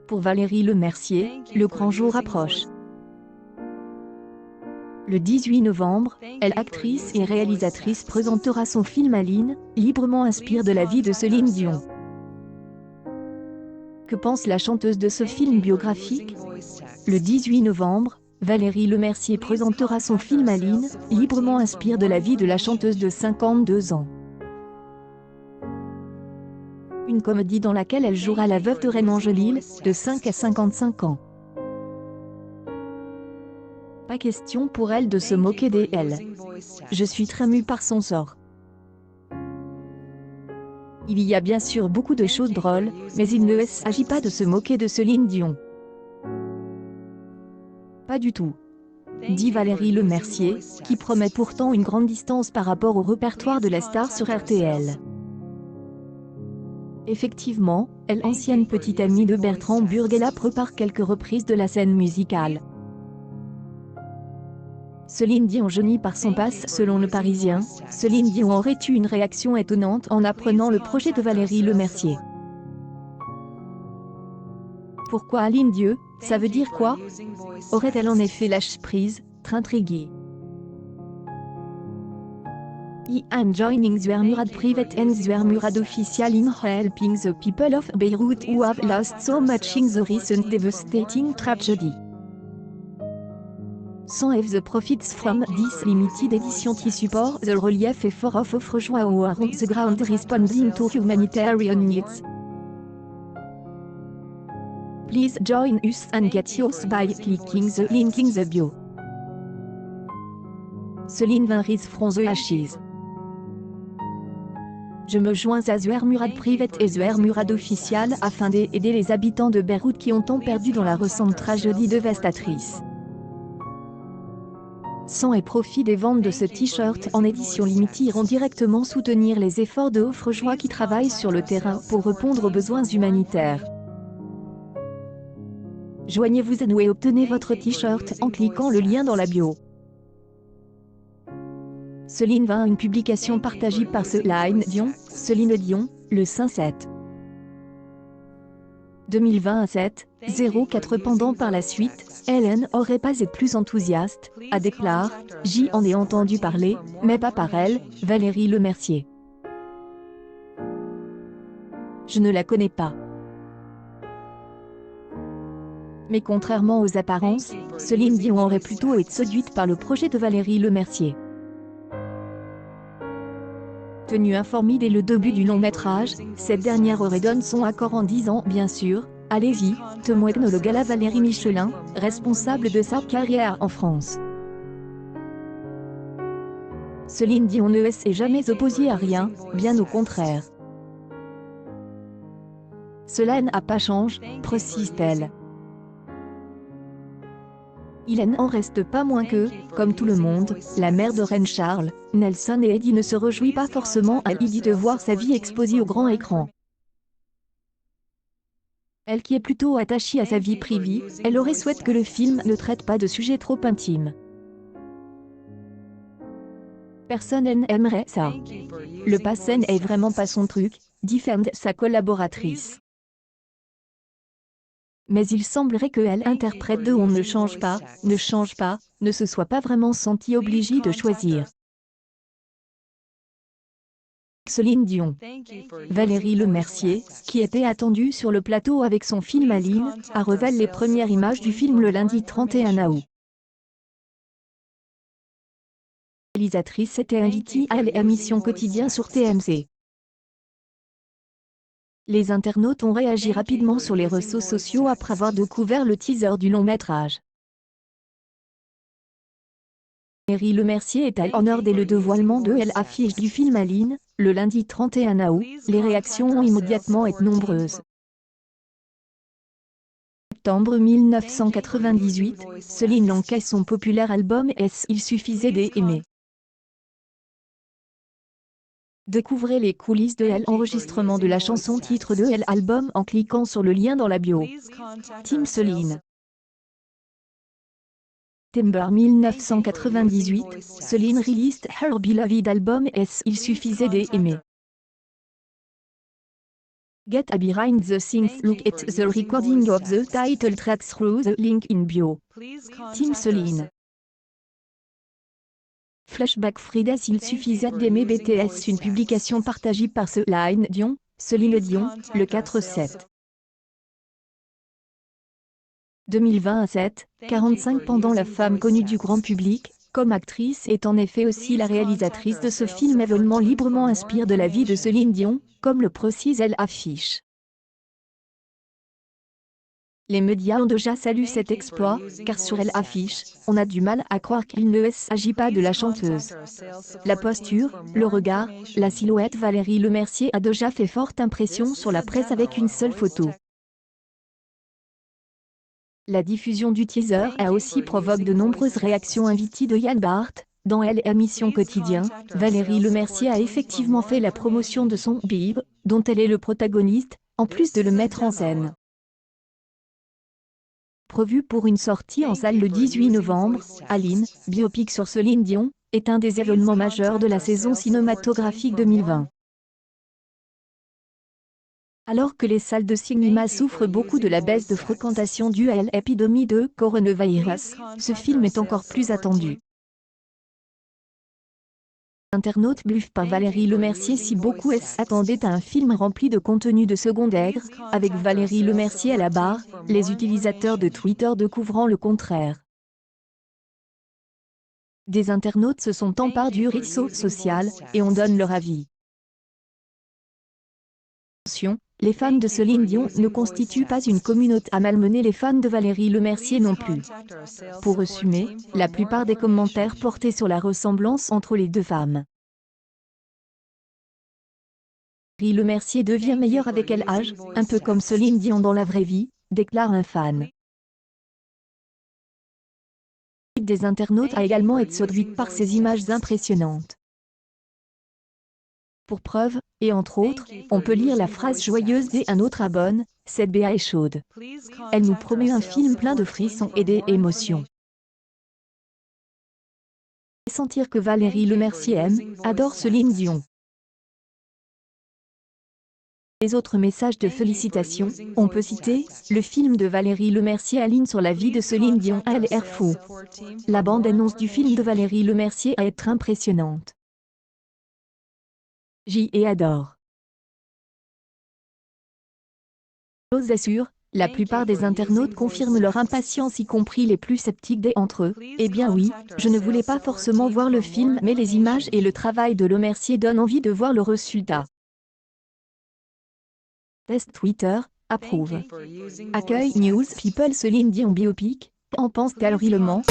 Pour Valérie Lemercier, le grand jour approche. Le 18 novembre, elle, actrice et réalisatrice, présentera son film Aline, librement inspiré de la vie de Céline Dion. Que pense la chanteuse de ce film biographique? Le 18 novembre, Valérie Lemercier présentera son film Aline, librement inspiré de la vie de la chanteuse de 52 ans. Une comédie dans laquelle elle jouera la veuve de Raymond Gelil, de 5 à 55 ans. Pas question pour elle de se moquer d'elle. Je suis très mue par son sort. Il y a bien sûr beaucoup de choses drôles, mais il ne s'agit pas de se moquer de Céline Dion. Pas du tout, dit Valérie Lemercier, qui promet pourtant une grande distance par rapport au répertoire de la star sur RTL. Effectivement, elle, ancienne petite amie de Bertrand Burguela, prépare quelques reprises de la scène musicale. Céline Dion jaunie par son passe. Selon Le Parisien, Céline Dion aurait eu une réaction étonnante en apprenant le projet de Valérie Lemercier. Pourquoi Aline Dieu? Ça veut dire quoi? Aurait-elle en effet lâché prise? Très intriguée. I am joining the Murad Private and the Murad Official in helping the people of Beirut who have lost so much in the recent devastating tragedy. Some of the profits from this limited edition to support the relief effort of Offrejoie who are on the ground responding to humanitarian needs. Please join us and get yours by clicking the link in the bio. Céline Van Ries from the Ashes. Je me joins à the Murad Private et the Murad Official afin d'aider les habitants de Beyrouth qui ont tant perdu dans la récente tragédie dévastatrice. Sang et profit des ventes de ce t-shirt en édition limitée iront directement soutenir les efforts de Offrejoie qui travaillent sur le terrain pour répondre aux besoins humanitaires. Joignez-vous à nous et obtenez votre t-shirt en cliquant le lien dans la bio. Céline Dion, une publication partagée par Céline Dion, le 5/7 2027, 04. Pendant par la suite, Hélène aurait pas été plus enthousiaste, a déclaré « J'y en ai entendu parler, mais pas par elle, Valérie Lemercier. Je ne la connais pas. » Mais contrairement aux apparences, Céline Dion aurait plutôt été séduite par le projet de Valérie Lemercier. Tenue informée dès le début du long-métrage, cette dernière aurait donné son accord en disant « Bien sûr, allez-y, témoigne le gala Valérie Michelin, responsable de sa carrière en France. » Céline Dion ne s'est jamais opposée à rien, bien au contraire. Cela n'a pas changé, précise-t-elle. Il n'en reste pas moins que, comme tout le monde, la mère de Reine Charles, Nelson et Eddie ne se réjouit pas forcément à l'idée de voir sa vie exposée au grand écran. Elle qui est plutôt attachée à sa vie privée, elle aurait souhaité que le film ne traite pas de sujets trop intimes. Personne n'aimerait ça. Le passé n'est vraiment pas son truc, dit Fernde, sa collaboratrice. Mais il semblerait qu'elle interprète de On ne change pas, ne se soit pas vraiment sentie obligée de choisir. Céline Dion. Valérie Lemercier, qui était attendue sur le plateau avec son film Aline, a révélé les premières images du film le lundi 31 août. La réalisatrice était invitée à l'émission Quotidien sur TMC. Les internautes ont réagi rapidement sur les réseaux sociaux après avoir découvert le teaser du long-métrage. Valérie Lemercier est à l'honneur dès le dévoilement de l'affiche du film Aline, le lundi 31 août. Les réactions ont immédiatement été nombreuses. Septembre 1998, Céline lançait son populaire album Il suffisait d'aimer. Découvrez les coulisses de l'enregistrement de la chanson titre de l'album en cliquant sur le lien dans la bio. Team Céline. Septembre 1998, Céline released her beloved album Il suffisait d'aimer. Get a behind the scenes look at the recording of the title track through the link in bio. Team Celine. Flashback Frida. S'il suffisait d'aimer BTS. Une publication partagée par Celine Dion, le 4-7. 2020 à 7, 45. Pendant la femme connue du grand public, comme actrice, est en effet aussi la réalisatrice de ce film événement librement inspiré de la vie de Céline Dion, comme le précise Elle Affiche. Les médias ont déjà salué cet exploit, car sur Elle Affiche, on a du mal à croire qu'il ne s'agit pas de la chanteuse. La posture, le regard, la silhouette. Valérie Lemercier a déjà fait forte impression sur la presse avec une seule photo. La diffusion du teaser a aussi provoqué de nombreuses réactions. Invitée de Yann Barth, dans Elle Émission Quotidien, Valérie Lemercier a effectivement fait la promotion de son bib, dont elle est le protagoniste, en plus de le mettre en scène. Prévu pour une sortie en salle le 18 novembre, Aline, biopic sur Céline Dion, est un des événements majeurs de la saison cinématographique 2020. Alors que les salles de cinéma souffrent beaucoup de la baisse de fréquentation due à l'épidémie de coronavirus, ce film est encore plus attendu. Internaute bluff par Valérie Lemercier. Si beaucoup s'attendaient à un film rempli de contenu de secondaire, avec Valérie Lemercier à la barre, les utilisateurs de Twitter découvrant le contraire. Des internautes se sont emparés du réseau social, et en donnent leur avis. Attention, les fans de Céline Dion ne constituent pas une communauté à malmener les fans de Valérie Lemercier non plus. Pour résumer, la plupart des commentaires portaient sur la ressemblance entre les deux femmes. Valérie Lemercier devient meilleure avec l'âge, un peu comme Céline Dion dans la vraie vie, déclare un fan. Des internautes a également été séduite par ces images impressionnantes. Pour preuve, et entre autres, on peut lire la phrase joyeuse et un autre abonne, cette BA est chaude. Elle nous promet un film plein de frissons et d'émotions. Et sentir que Valérie Lemercier aime, adore Céline Dion. Les autres messages de félicitations, on peut citer, le film de Valérie Lemercier Aline sur la vie de Céline Dion a l'air fou. La bande-annonce du film de Valérie Lemercier a être impressionnante. J'y adore. J'ose assure, la plupart des internautes confirment leur impatience, y compris les plus sceptiques d'entre eux. Eh bien oui, je ne voulais pas forcément voir le film, mais les images et le travail de Lemercier donnent envie de voir le résultat. Test Twitter, approuve. Accueil News People. Céline Dion biopic, en pense-t-elle réellement ?